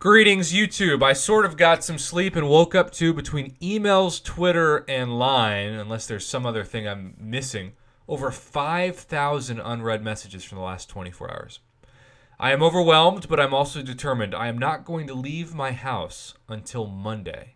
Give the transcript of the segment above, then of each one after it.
Greetings, YouTube. I sort of got some sleep and woke up to, between emails, Twitter, and Line, unless there's some other thing I'm missing, over 5,000 unread messages from the last 24 hours. I am overwhelmed, but I'm also determined. I am not going to leave my house until Monday.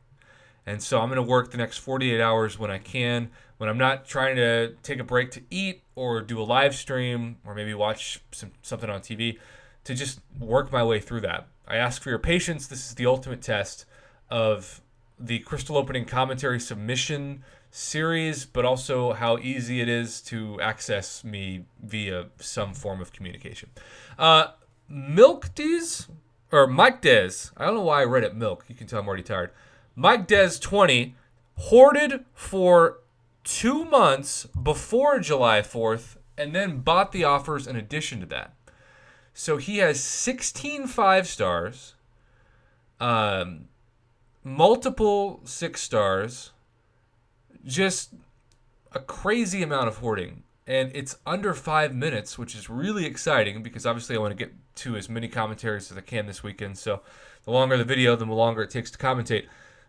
And so I'm going to work the next 48 hours when I can, when I'm not trying to take a break to eat or do a live stream or maybe watch something on TV, to just work my way through that. I ask for your patience. This is the ultimate test of the crystal opening commentary submission series, but also how easy it is to access me via some form of communication. Milk Dez, or Mike Dez, I don't know why I read it Milk. You can tell I'm already tired. Mike Dez 20 hoarded for 2 months before July 4th and then bought the offers in addition to that. So he has 16 5-stars, multiple 6-stars, just a crazy amount of hoarding. And it's under 5 minutes, which is really exciting because obviously I want to get to as many commentaries as I can this weekend. So the longer the video, the longer it takes to commentate.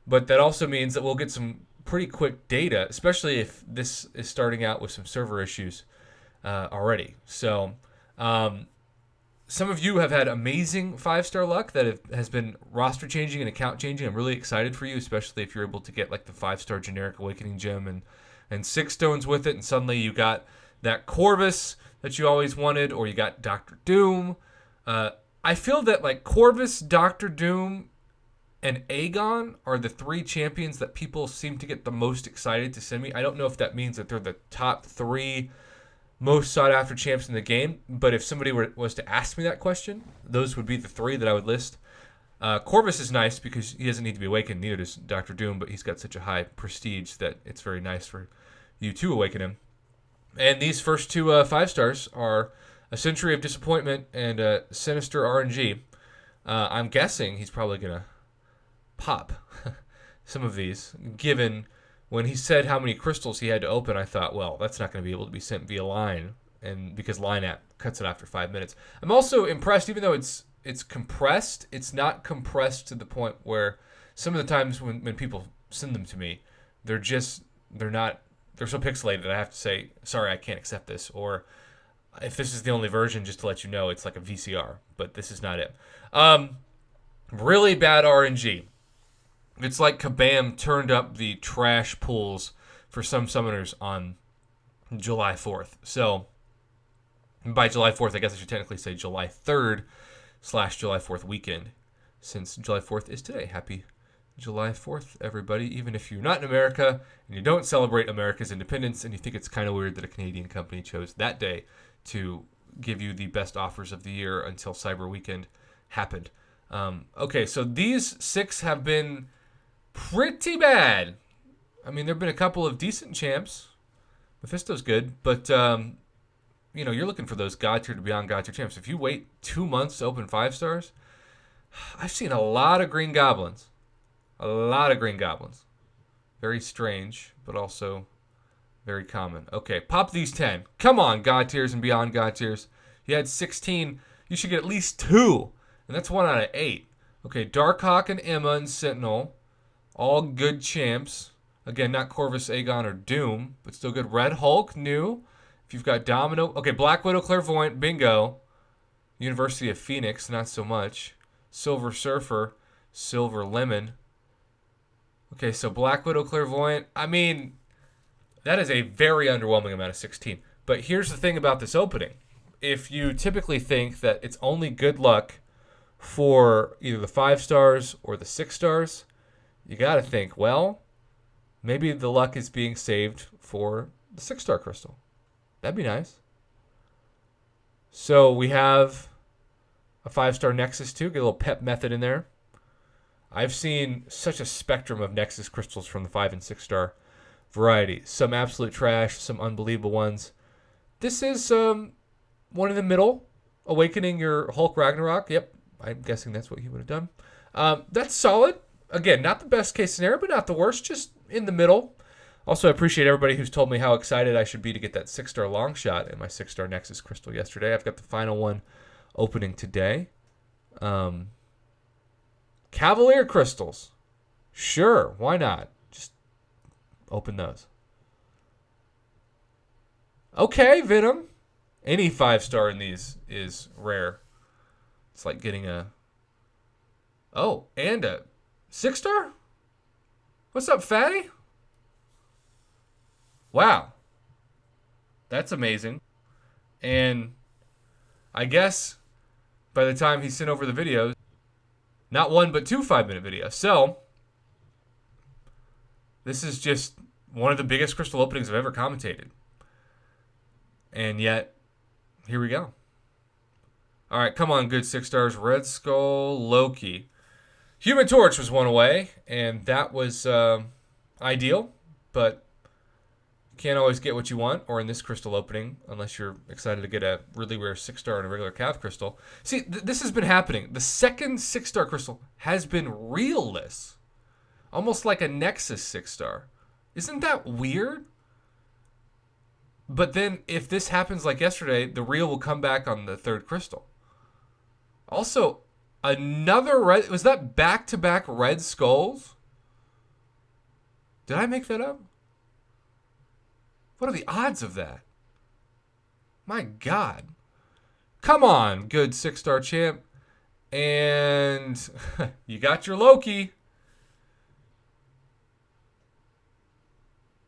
But that also means that we'll get some pretty quick data, especially if this is starting out with some server issues already. So some of you have had amazing 5-star luck that has been roster changing and account changing. I'm really excited for you, especially if you're able to get like the 5-star generic awakening gem and 6 stones with it, and suddenly you got that Corvus that you always wanted, or you got Dr. Doom. I feel that like Corvus, Dr. Doom, and Aegon are the 3 champions that people seem to get the most excited to send me. I don't know if that means that they're the top 3 most sought after champs in the game, but if somebody was to ask me that question, those would be the 3 that I would list. Corvus is nice because he doesn't need to be awakened, neither does Dr. Doom, but he's got such a high prestige that it's very nice for you to awaken him. And these first 2 5-stars are a Century of Disappointment and a Sinister RNG. I'm guessing he's probably going to pop some of these, given when he said how many crystals he had to open. I thought, well, that's not going to be able to be sent via Line, and because Line app cuts it after 5 minutes. I'm also impressed, even though it's compressed, it's not compressed to the point where some of the times when people send them to me, they're so pixelated that I have to say, sorry, I can't accept this. Or if this is the only version, just to let you know, it's like a VCR, but this is not it. Really bad RNG. It's like Kabam turned up the trash pools for some summoners on July 4th. So by July 4th, I guess I should technically say July 3rd / July 4th weekend, since July 4th is today. Happy July 4th, everybody. Even if you're not in America and you don't celebrate America's independence and you think it's kind of weird that a Canadian company chose that day to give you the best offers of the year until Cyber Weekend happened. Okay, so these 6 have been pretty bad. I mean, there have been a couple of decent champs. Mephisto's good, but you're looking for those God tier to beyond God tier champs. If you wait 2 months to open 5-stars, I've seen a lot of green goblins. A lot of green goblins. Very strange, but also very common. Okay, pop these 10. Come on, God tiers and beyond God tiers. You had 16. You should get at least 2, and that's 1 out of 8. Okay, Darkhawk and Emma and Sentinel. All good champs. Again, not Corvus, Aegon, or Doom, but still good. Red Hulk, new. If you've got Domino. Okay, Black Widow, Clairvoyant, bingo. University of Phoenix, not so much. Silver Surfer, Silver Lemon. Okay, so Black Widow, Clairvoyant. I mean, that is a very underwhelming amount of 16. But here's the thing about this opening. If you typically think that it's only good luck for either the 5-stars or the 6-stars, you got to think, well, maybe the luck is being saved for the 6-star crystal. That'd be nice. So we have a 5-star Nexus too. Get a little pep method in there. I've seen such a spectrum of Nexus crystals from the 5 and 6-star variety. Some absolute trash, some unbelievable ones. This is one in the middle. Awakening your Hulk Ragnarok. Yep, I'm guessing that's what he would have done. That's solid. Again, not the best case scenario, but not the worst, just in the middle. Also, I appreciate everybody who's told me how excited I should be to get that 6-star long shot in my 6-star Nexus crystal yesterday. I've got the final one opening today. Cavalier crystals. Sure, why not? Just open those. Okay, Venom. Any 5-star in these is rare. It's like getting a... Oh, and a 6-star? What's up, fatty? Wow. That's amazing. And I guess by the time he sent over the videos, not one but 2 5-minute videos. So, this is just one of the biggest crystal openings I've ever commentated. And yet, here we go. All right, come on, good 6 stars. Red Skull, Loki. Human Torch was one away, and that was ideal, but can't always get what you want, or in this crystal opening, unless you're excited to get a really rare 6-star and a regular Cav crystal. See, this has been happening. The second 6-star crystal has been reelless, almost like a Nexus 6-star. Isn't that weird? But then, if this happens like yesterday, the reel will come back on the 3rd crystal. Also, another red... Was that back-to-back red skulls? Did I make that up? What are the odds of that? My God. Come on, good 6-star champ. And you got your Loki.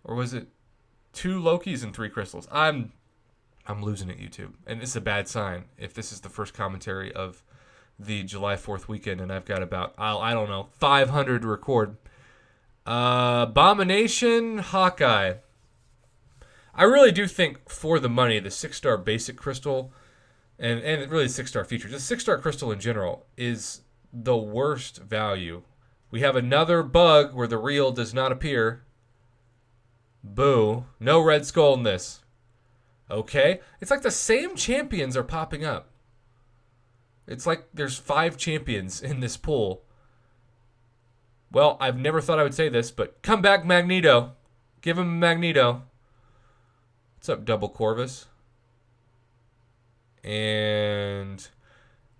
Or was it 2 Lokis and 3 crystals? I'm losing at YouTube. And it's a bad sign if this is the first commentary of the July 4th weekend and I've got about, I don't know, 500 to record. Abomination, HAWKEYE. I really do think for the money, the 6-star basic crystal, and really the 6-star feature, just 6-star crystal in general, is the worst value. We have another bug where the reel does not appear. Boo. No red skull in this. Okay. It's like the same champions are popping up. It's like there's 5 champions in this pool. Well, I've never thought I would say this, but come back, Magneto. Give him a Magneto. What's up, Double Corvus? And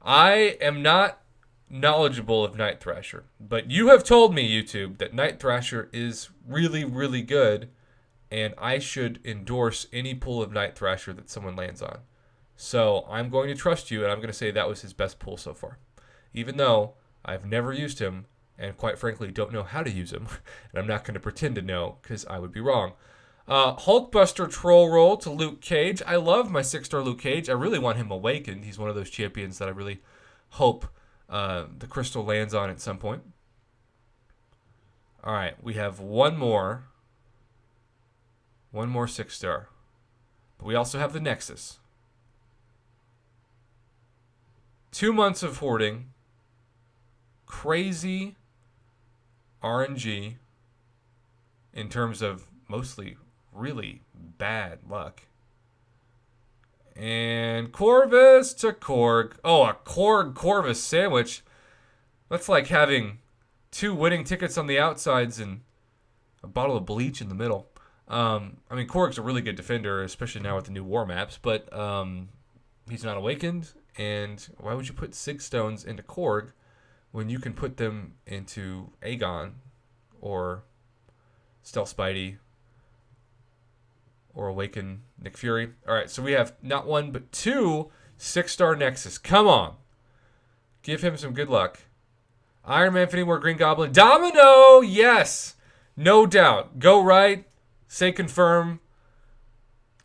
I am not knowledgeable of Night Thrasher, but you have told me, YouTube, that Night Thrasher is really, really good, and I should endorse any pool of Night Thrasher that someone lands on. So I'm going to trust you, and I'm going to say that was his best pool so far. Even though I've never used him, and quite frankly don't know how to use him, and I'm not going to pretend to know, because I would be wrong. Hulkbuster Troll Roll to Luke Cage. I love my 6-star Luke Cage. I really want him awakened. He's one of those champions that I really hope the crystal lands on at some point. All right, we have one more 6-star. But we also have the Nexus. 2 months of hoarding. Crazy RNG in terms of mostly really bad luck. And Corvus to Korg. Oh, a Korg Corvus sandwich. That's like having 2 winning tickets on the outsides and a bottle of bleach in the middle. I mean, Korg's a really good defender, especially now with the new war maps, but he's not awakened. And why would you put Sig Stones into Korg when you can put them into Aegon or Stealth Spidey or Awaken Nick Fury? All right, so we have not 1 but 2 6-star Nexus. Come on. Give him some good luck. Iron Man, Infinity War, Green Goblin. Domino! Yes! No doubt. Go right. Say confirm.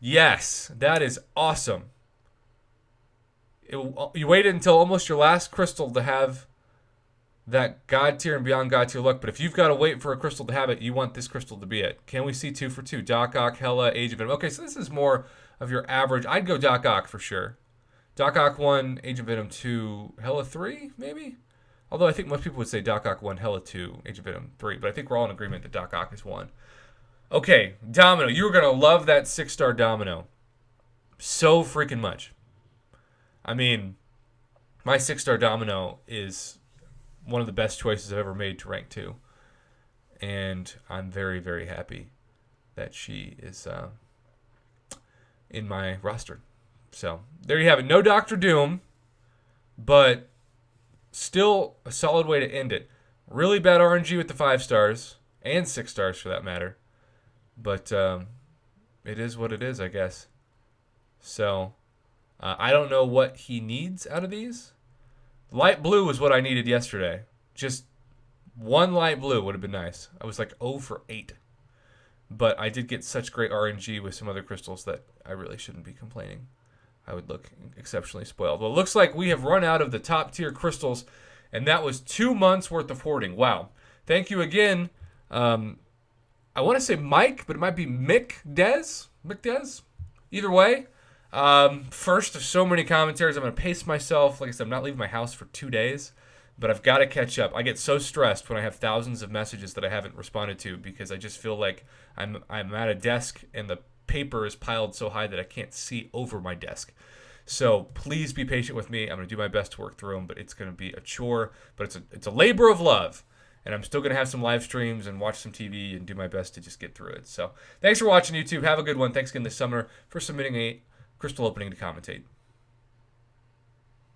Yes. That is awesome. You waited until almost your last crystal to have that God tier and beyond God tier luck, but if you've got to wait for a crystal to have it, you want this crystal to be it. Can we see 2 for 2? Doc Ock, Hela, Age of Venom. Okay, so this is more of your average. I'd go Doc Ock for sure. Doc Ock 1, Age of Venom 2, Hela 3, maybe? Although I think most people would say Doc Ock 1, Hela 2, Age of Venom 3, but I think we're all in agreement that Doc Ock is 1. Okay, Domino. You're going to love that 6-star Domino so freaking much. I mean, my 6-star Domino is one of the best choices I've ever made to rank 2. And I'm very, very happy that she is in my roster. So, there you have it. No Doctor Doom, but still a solid way to end it. Really bad RNG with the 5 stars, and 6 stars for that matter. But it is what it is, I guess. So, I don't know what he needs out of these. Light blue was what I needed yesterday. Just one light blue would have been nice. I was like 0 for 8. But I did get such great RNG with some other crystals that I really shouldn't be complaining. I would look exceptionally spoiled. Well, it looks like we have run out of the top tier crystals, and that was 2 months worth of hoarding. Wow. Thank you again. I want to say Mike, but it might be Mick Des. Either way, first of so many commentaries, I'm going to pace myself. Like I said, I'm not leaving my house for 2 days, but I've got to catch up. I get so stressed when I have thousands of messages that I haven't responded to because I just feel like I'm at a desk and the paper is piled so high that I can't see over my desk. So please be patient with me. I'm going to do my best to work through them, but it's going to be a chore. But it's a labor of love. And I'm still going to have some live streams and watch some TV and do my best to just get through it. So thanks for watching, YouTube. Have a good one. Thanks again this summer for submitting a crystal opening to commentate.